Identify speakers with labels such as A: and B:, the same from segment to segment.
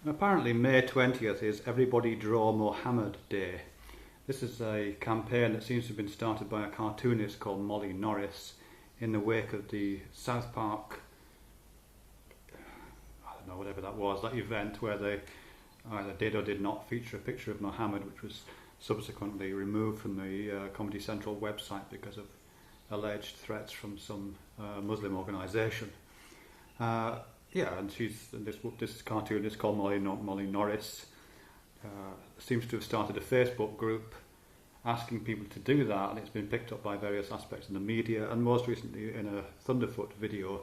A: Apparently May 20th is Everybody Draw Muhammed Day. This is a campaign that seems to have been started by a cartoonist called Molly Norris in the wake of the South Park, I don't know, whatever that was, that event where they either did or did not feature a picture of Muhammad, which was subsequently removed from the Comedy Central website because of alleged threats from some Muslim organisation. And this cartoonist called Molly Norris seems to have started a Facebook group asking people to do that, and it's been picked up by various aspects in the media, and most recently in a Thunderfoot video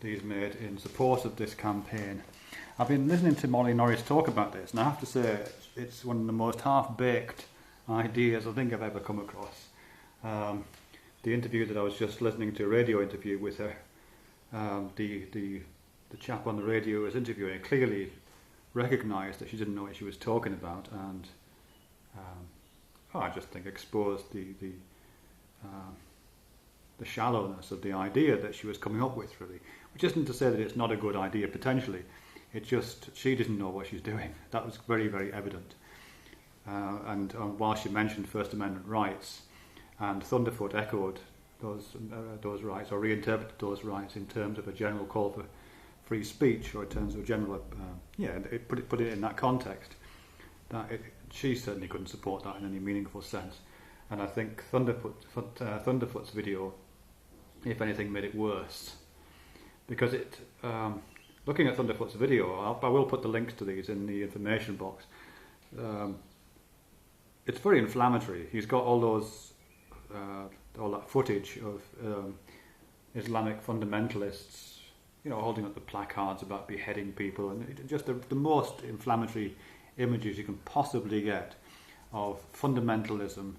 A: that he's made in support of this campaign. I've been listening to Molly Norris talk about this, and I have to say it's one of the most half-baked ideas I think I've ever come across. The interview that I was just listening to, a radio interview with her, the chap on the radio who was interviewing clearly recognised that she didn't know what she was talking about, and I just think exposed the shallowness of the idea that she was coming up with, really. Which isn't to say that it's not a good idea potentially. It's just she doesn't know what she's doing. That was very, very evident. And while she mentioned First Amendment rights, and Thunderfoot echoed those rights, or reinterpreted those rights in terms of a general call for free speech, or in terms of a general, put it in that context. She certainly couldn't support that in any meaningful sense. And I think Thunderfoot's video, if anything, made it worse, because looking at Thunderfoot's video, I will put the links to these in the information box. It's very inflammatory. He's got all that footage of Islamic fundamentalists, holding up the placards about beheading people, and just the most inflammatory images you can possibly get of fundamentalism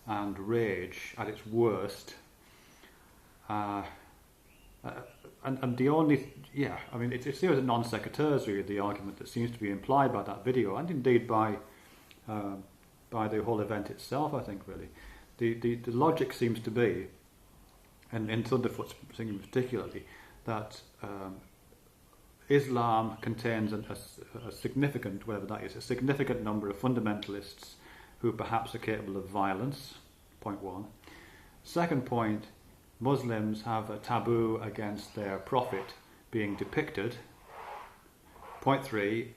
A: and rage at its worst. And the only, it's a non sequiturs, really, the argument that seems to be implied by that video, and indeed by the whole event itself, I think, really. The logic seems to be, and in Thunderfoot's singing particularly, that Islam contains a significant, whatever that is, a significant number of fundamentalists who perhaps are capable of violence, point one. Second point, Muslims have a taboo against their prophet being depicted. Point three,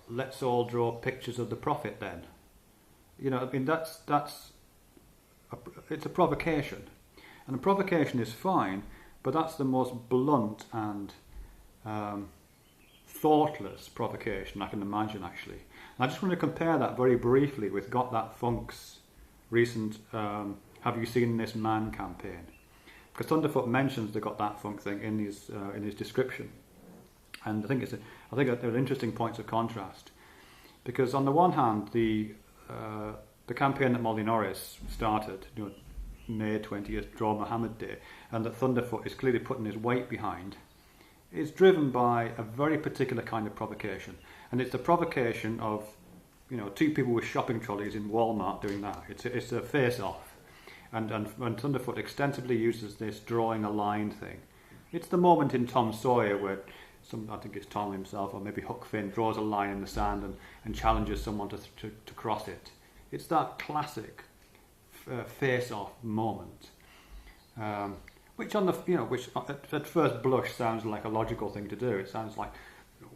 A: let's all draw pictures of the prophet then. It's a provocation. And a provocation is fine, but that's the most blunt and thoughtless provocation I can imagine, actually. And I just want to compare that very briefly with Gotthatfunk's recent Have You Seen This Man campaign. Because Thunderfoot mentions the Gotthatfunk thing in his description. And I think there are interesting points of contrast. Because on the one hand, the campaign that Molly Norris started, May 20th, Draw Muhammad Day, and that Thunderfoot is clearly putting his weight behind, is driven by a very particular kind of provocation. And it's the provocation of, two people with shopping trolleys in Walmart doing that. It's a face-off. And Thunderfoot extensively uses this drawing a line thing. It's the moment in Tom Sawyer where I think it's Tom himself, or maybe Huck Finn, draws a line in the sand and challenges someone to cross it. It's that classic face-off moment, which which at first blush sounds like a logical thing to do. It sounds like,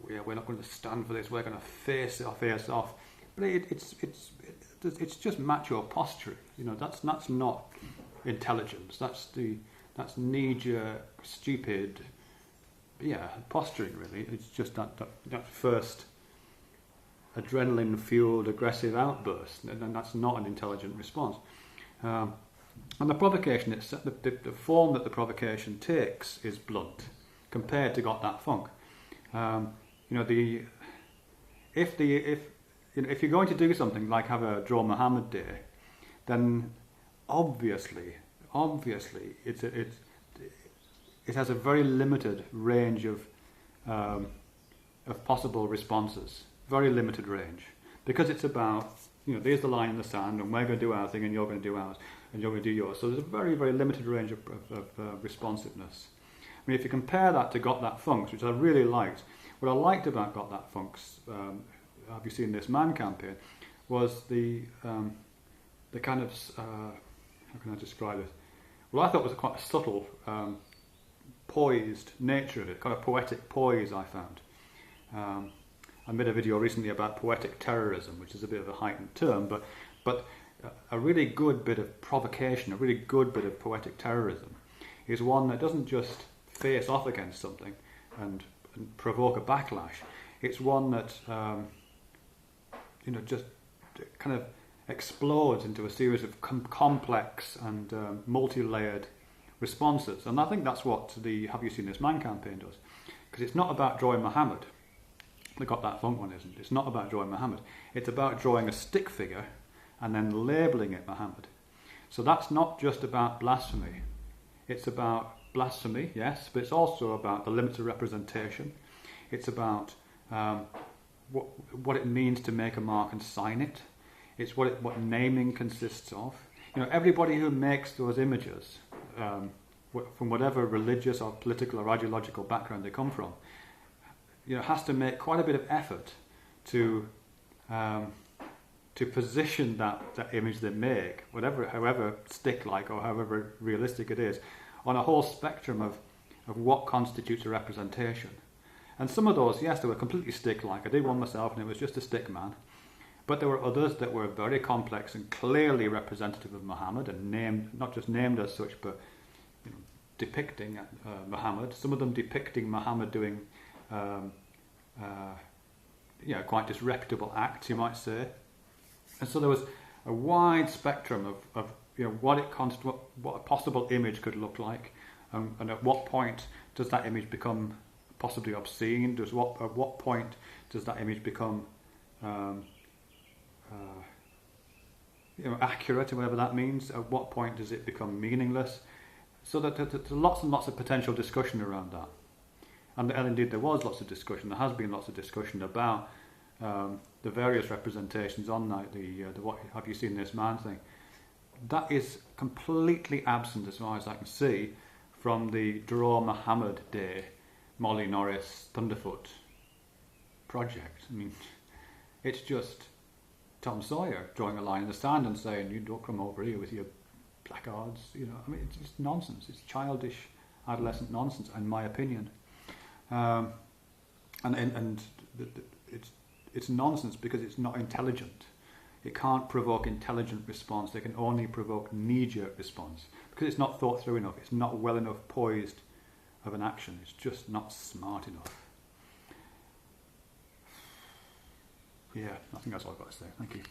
A: we're not going to stand for this. We're going to face off. But it's just macho posturing. That's not intelligence. That's knee-jerk, stupid, posturing, really. It's just that first adrenaline-fueled aggressive outburst, and that's not an intelligent response. And the provocation, the form that the provocation takes is blunt compared to Gotthatfunk. If you're going to do something like have a Draw Muhammad Day, then obviously it has a very limited range of possible responses. Very limited range, because it's about, there's the line in the sand, and we're going to do our thing, and you're going to do ours, and you're going to do yours. So there's a very, very limited range of responsiveness. If you compare that to Gotthatfunk's, which I really liked, what I liked about Gotthatfunk's Have You Seen This Man campaign was the kind of, how can I describe it? Well, I thought it was quite a subtle, poised nature of it, kind of poetic poise I found. I made a video recently about poetic terrorism, which is a bit of a heightened term, but a really good bit of provocation, a really good bit of poetic terrorism is one that doesn't just face off against something and provoke a backlash. It's one that just kind of explodes into a series of complex and multi-layered responses. And I think that's what the Have You Seen This Man campaign does. Because it's not about drawing Muhammad. The Gotthatfunk one isn't. It's not about drawing Muhammad. It's about drawing a stick figure and then labelling it Muhammad. So that's not just about blasphemy. It's about blasphemy, yes, but it's also about the limits of representation. It's about what it means to make a mark and sign it. It's what naming consists of. Everybody who makes those images, from whatever religious or political or ideological background they come from, has to make quite a bit of effort to position that image they make, however stick-like or however realistic it is, on a whole spectrum of what constitutes a representation. And some of those, yes, they were completely stick-like. I did one myself and it was just a stick man. But there were others that were very complex and clearly representative of Muhammad and not just named as such, but depicting Muhammad. Some of them depicting Muhammad doing quite disreputable acts, you might say. And so there was a wide spectrum of what a possible image could look like, and at what point does that image become possibly obscene? At what point does that image become accurate, and whatever that means? At what point does it become meaningless? So that there's lots and lots of potential discussion around that. And indeed there was lots of discussion, there has been lots of discussion about the various representations on the what Have You Seen This Man thing. That is completely absent, as far as I can see, from the Draw Muhammad Day, Molly Norris, Thunderfoot project. I mean, it's just Tom Sawyer drawing a line in the sand and saying, "You don't come over here with your placards." I mean, it's just nonsense. It's childish, adolescent nonsense, in my opinion. It's nonsense because it's not intelligent. It can't provoke intelligent response. It can only provoke knee-jerk response because it's not thought through enough. It's not well enough poised of an action. It's just not smart enough. Yeah, I think that's all I've got to say. Thank you.